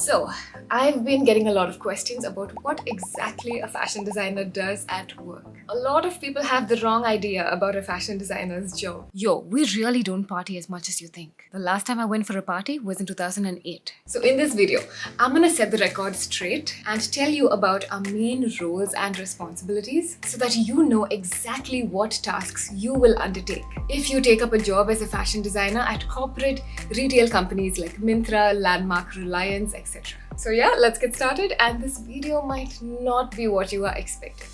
So, I've been getting a lot of questions about what exactly a fashion designer does at work. A lot of people have the wrong idea about a fashion designer's job. Yo, we really don't party as much as you think. The last time I went for a party was in 2008. So in this video, I'm gonna set the record straight and tell you about our main roles and responsibilities so that you know exactly what tasks you will undertake if you take up a job as a fashion designer at corporate retail companies like Myntra, Landmark, Reliance, etc. So yeah, let's get started, and this video might not be what you are expecting.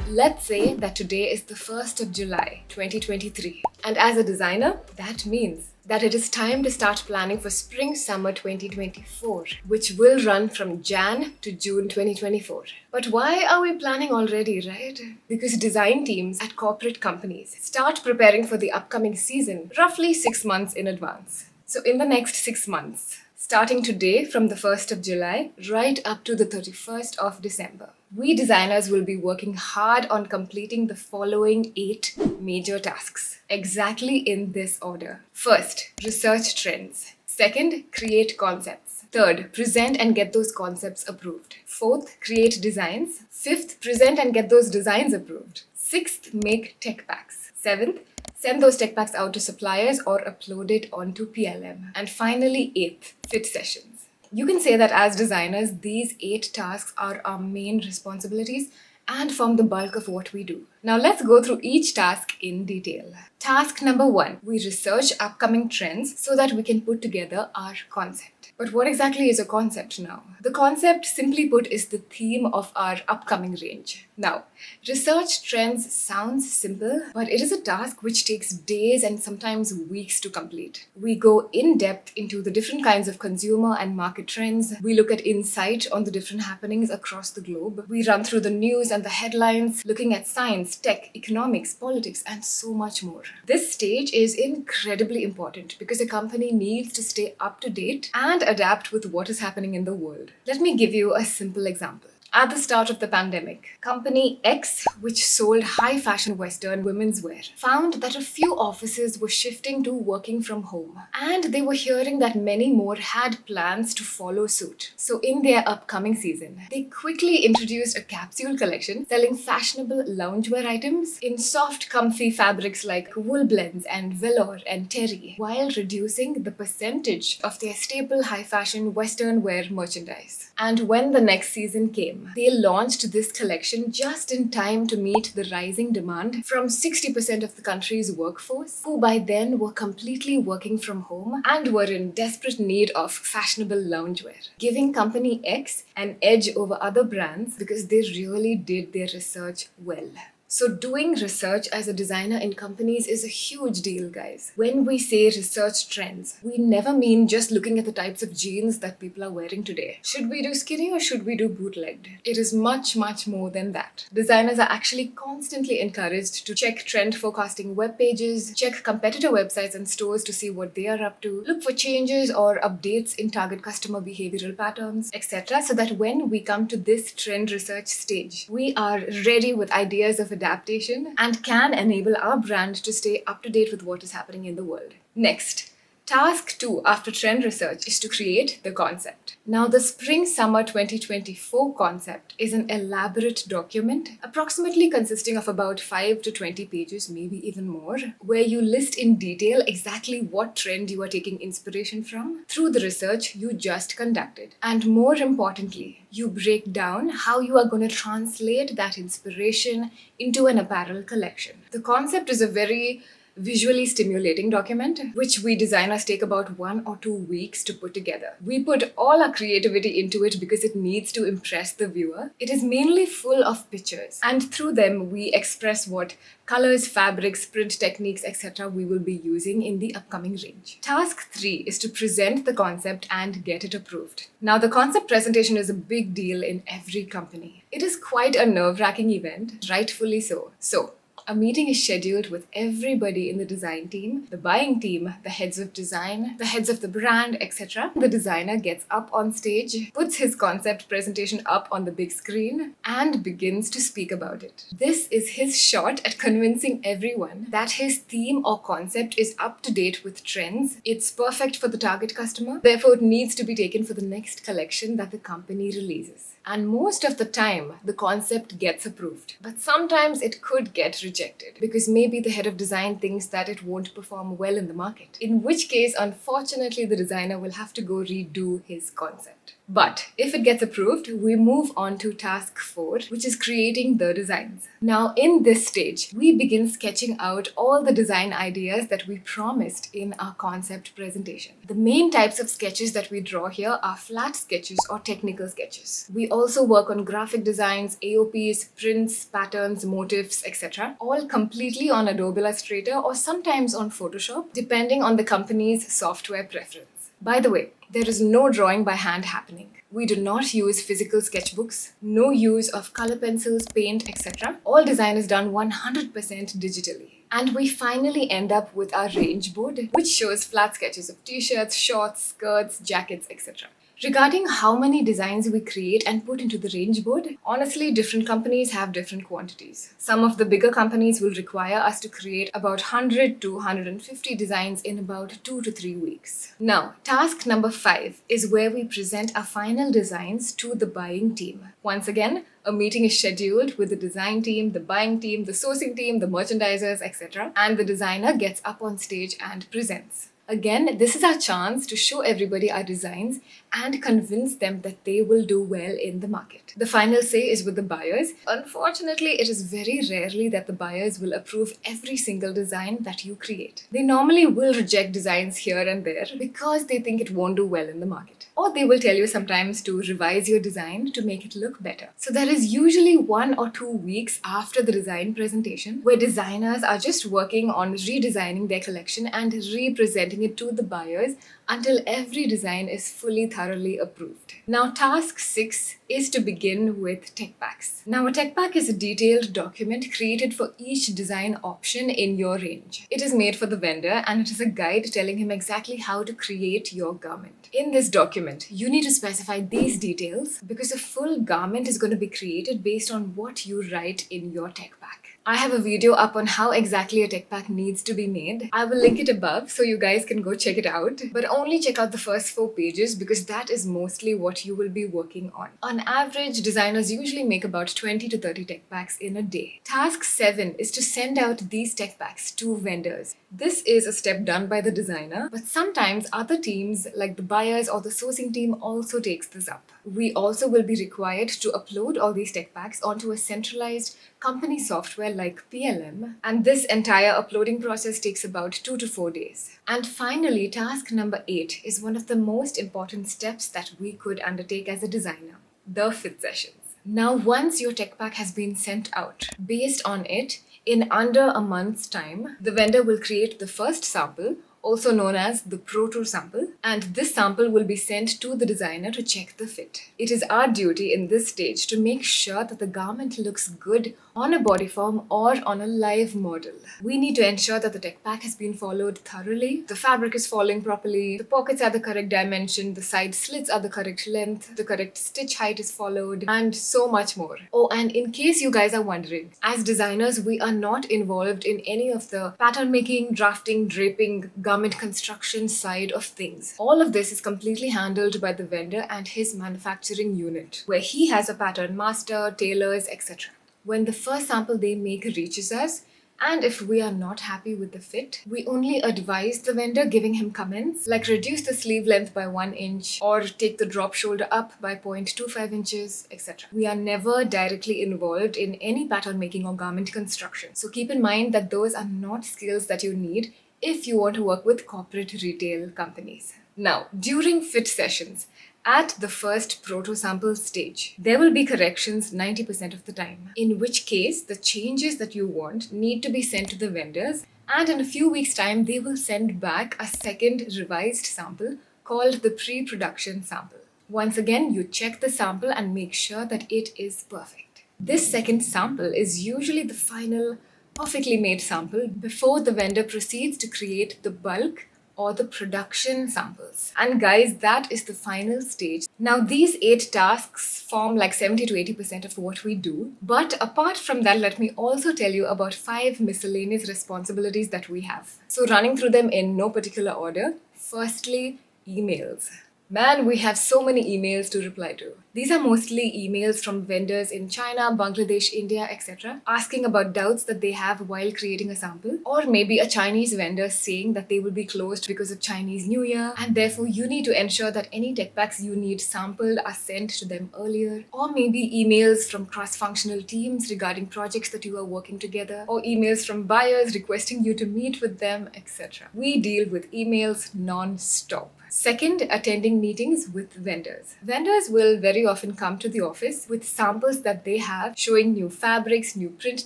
Let's say that today is the 1st of July, 2023. And as a designer, that means that it is time to start planning for Spring-Summer 2024, which will run from Jan to June 2024. But why are we planning already, right? Because design teams at corporate companies start preparing for the upcoming season roughly 6 months in advance. So in the next 6 months, starting today from the 1st of July right up to the 31st of December, we designers will be working hard on completing the following 8 major tasks, exactly in this order. First, research trends. Second, create concepts. Third, present and get those concepts approved. Fourth, create designs. Fifth, present and get those designs approved. Sixth, make tech packs. Seventh, send those tech packs out to suppliers or upload it onto PLM. And finally, 8th, fit sessions. You can say that as designers, these 8 tasks are our main responsibilities and form the bulk of what we do. Now let's go through each task in detail. Task number 1, we research upcoming trends so that we can put together our concept. But what exactly is a concept now? The concept, simply put, is the theme of our upcoming range. Now, research trends sounds simple, but it is a task which takes days and sometimes weeks to complete. We go in depth into the different kinds of consumer and market trends. We look at insight on the different happenings across the globe. We run through the news and the headlines, looking at science, tech, economics, politics, and so much more. This stage is incredibly important because a company needs to stay up to date and adapt with what is happening in the world. Let me give you a simple example. At the start of the pandemic, Company X, which sold high-fashion Western women's wear, found that a few offices were shifting to working from home, and they were hearing that many more had plans to follow suit. So in their upcoming season, they quickly introduced a capsule collection selling fashionable loungewear items in soft, comfy fabrics like wool blends and velour and terry, while reducing the percentage of their staple high-fashion Western wear merchandise. And when the next season came, they launched this collection just in time to meet the rising demand from 60% of the country's workforce, who by then were completely working from home and were in desperate need of fashionable loungewear, giving Company X an edge over other brands because they really did their research well. So doing research as a designer in companies is a huge deal, guys. When we say research trends, we never mean just looking at the types of jeans that people are wearing today. Should we do skinny or should we do bootlegged? It is much, much more than that. Designers are actually constantly encouraged to check trend forecasting web pages, check competitor websites and stores to see what they are up to, look for changes or updates in target customer behavioral patterns, etc. so that when we come to this trend research stage, we are ready with ideas of adaptation and can enable our brand to stay up to date with what is happening in the world. Next, task 2 after trend research is to create the concept. Now, the Spring-Summer 2024 concept is an elaborate document, approximately consisting of about 5 to 20 pages, maybe even more, where you list in detail exactly what trend you are taking inspiration from through the research you just conducted. And more importantly, you break down how you are going to translate that inspiration into an apparel collection. The concept is a very visually stimulating document, which we designers take about 1 or 2 weeks to put together. We put all our creativity into it because it needs to impress the viewer. It is mainly full of pictures, and through them we express what colors, fabrics, print techniques, etc. we will be using in the upcoming range. Task 3 is to present the concept and get it approved. Now, the concept presentation is a big deal in every company. It is quite a nerve-wracking event, rightfully so. So, A meeting is scheduled with everybody in the design team, the buying team, the heads of design, the heads of the brand, etc. The designer gets up on stage, puts his concept presentation up on the big screen, and begins to speak about it. This is his shot at convincing everyone that his theme or concept is up to date with trends, it's perfect for the target customer, therefore it needs to be taken for the next collection that the company releases. And most of the time, the concept gets approved. But sometimes it could get rejected because maybe the head of design thinks that it won't perform well in the market. In which case, unfortunately, the designer will have to go redo his concept. But if it gets approved, we move on to task 4, which is creating the designs. Now, in this stage, we begin sketching out all the design ideas that we promised in our concept presentation. The main types of sketches that we draw here are flat sketches or technical sketches. We also work on graphic designs, AOPs, prints, patterns, motifs, etc. all completely on Adobe Illustrator or sometimes on Photoshop, depending on the company's software preference. By the way, there is no drawing by hand happening. We do not use physical sketchbooks, no use of color pencils, paint, etc. All design is done 100% digitally. And we finally end up with our range board, which shows flat sketches of t-shirts, shorts, skirts, jackets, etc. Regarding how many designs we create and put into the range board, honestly, different companies have different quantities. Some of the bigger companies will require us to create about 100 to 150 designs in about 2 to 3 weeks. Now, task number 5 is where we present our final designs to the buying team. Once again, a meeting is scheduled with the design team, the buying team, the sourcing team, the merchandisers, etc. And the designer gets up on stage and presents. Again, this is our chance to show everybody our designs and convince them that they will do well in the market. The final say is with the buyers. Unfortunately, it is very rarely that the buyers will approve every single design that you create. They normally will reject designs here and there because they think it won't do well in the market. Or they will tell you sometimes to revise your design to make it look better. So there is usually 1 or 2 weeks after the design presentation where designers are just working on redesigning their collection and representing it to the buyers until every design is fully thoroughly approved. Now, task 6 is to begin with tech packs. Now, a tech pack is a detailed document created for each design option in your range. It is made for the vendor and it is a guide telling him exactly how to create your garment. In this document, you need to specify these details because a full garment is going to be created based on what you write in your tech pack. I have a video up on how exactly a tech pack needs to be made. I will link it above so you guys can go check it out. But only check out the first 4 pages because that is mostly what you will be working on. On average, designers usually make about 20 to 30 tech packs in a day. Task 7 is to send out these tech packs to vendors. This is a step done by the designer, but sometimes other teams like the buyers or the sourcing team also takes this up. We also will be required to upload all these tech packs onto a centralized company software like PLM, and this entire uploading process takes about 2 to 4 days. And finally, task number 8 is one of the most important steps that we could undertake as a designer, the fit sessions. Now, once your tech pack has been sent out, based on it, in under a month's time, the vendor will create the first sample, also known as the proto sample, and this sample will be sent to the designer to check the fit. It is our duty in this stage to make sure that the garment looks good on a body form or on a live model. We need to ensure that the tech pack has been followed thoroughly, the fabric is falling properly, the pockets are the correct dimension, the side slits are the correct length, the correct stitch height is followed, and so much more. Oh, and in case you guys are wondering, as designers, we are not involved in any of the pattern making, drafting, draping, garment construction side of things. All of this is completely handled by the vendor and his manufacturing unit, where he has a pattern master, tailors, etc. When the first sample they make reaches us, and if we are not happy with the fit, we only advise the vendor, giving him comments like reduce the sleeve length by 1 inch or take the drop shoulder up by 0.25 inches, etc. We are never directly involved in any pattern making or garment construction. So keep in mind that those are not skills that you need if you want to work with corporate retail companies. Now, during fit sessions, at the first proto sample stage, there will be corrections 90% of the time, in which case the changes that you want need to be sent to the vendors, and in a few weeks' time, they will send back a second revised sample called the pre-production sample. Once again, you check the sample and make sure that it is perfect. This second sample is usually the final perfectly made sample before the vendor proceeds to create the bulk or the production samples. And guys, that is the final stage. Now these 8 tasks form like 70 to 80% of what we do. But apart from that, let me also tell you about 5 miscellaneous responsibilities that we have. So running through them in no particular order. Firstly, emails. Man, we have so many emails to reply to. These are mostly emails from vendors in China, Bangladesh, India, etc. asking about doubts that they have while creating a sample, or maybe a Chinese vendor saying that they will be closed because of Chinese New Year and therefore you need to ensure that any tech packs you need sampled are sent to them earlier, or maybe emails from cross-functional teams regarding projects that you are working together, or emails from buyers requesting you to meet with them, etc. We deal with emails non-stop. Second, attending meetings with vendors. Vendors will very often come to the office with samples that they have showing new fabrics, new print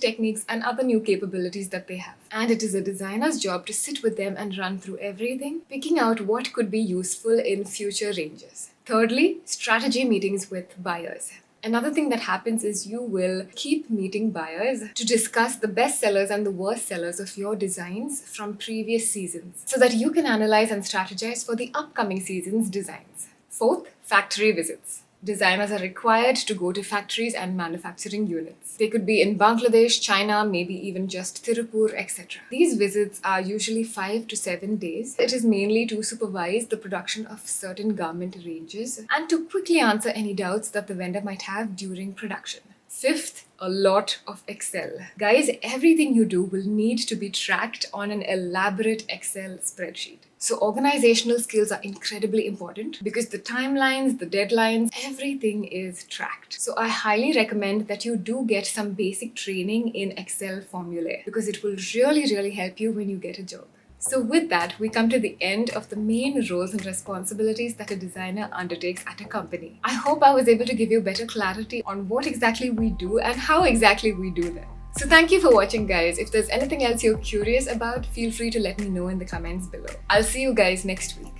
techniques, and other new capabilities that they have. And it is a designer's job to sit with them and run through everything, picking out what could be useful in future ranges. Thirdly, strategy meetings with buyers. Another thing that happens is you will keep meeting buyers to discuss the best sellers and the worst sellers of your designs from previous seasons so that you can analyze and strategize for the upcoming season's designs. Fourth, factory visits. Designers are required to go to factories and manufacturing units. They could be in Bangladesh, China, maybe even just Tirupur, etc. These visits are usually 5 to 7 days. It is mainly to supervise the production of certain garment ranges and to quickly answer any doubts that the vendor might have during production. Fifth, a lot of Excel. Guys, everything you do will need to be tracked on an elaborate Excel spreadsheet. So organizational skills are incredibly important because the timelines, the deadlines, everything is tracked. So I highly recommend that you do get some basic training in Excel formulae because it will really help you when you get a job. So with that, we come to the end of the main roles and responsibilities that a designer undertakes at a company. I hope I was able to give you better clarity on what exactly we do and how exactly we do them. So thank you for watching, guys. If there's anything else you're curious about, feel free to let me know in the comments below. I'll see you guys next week.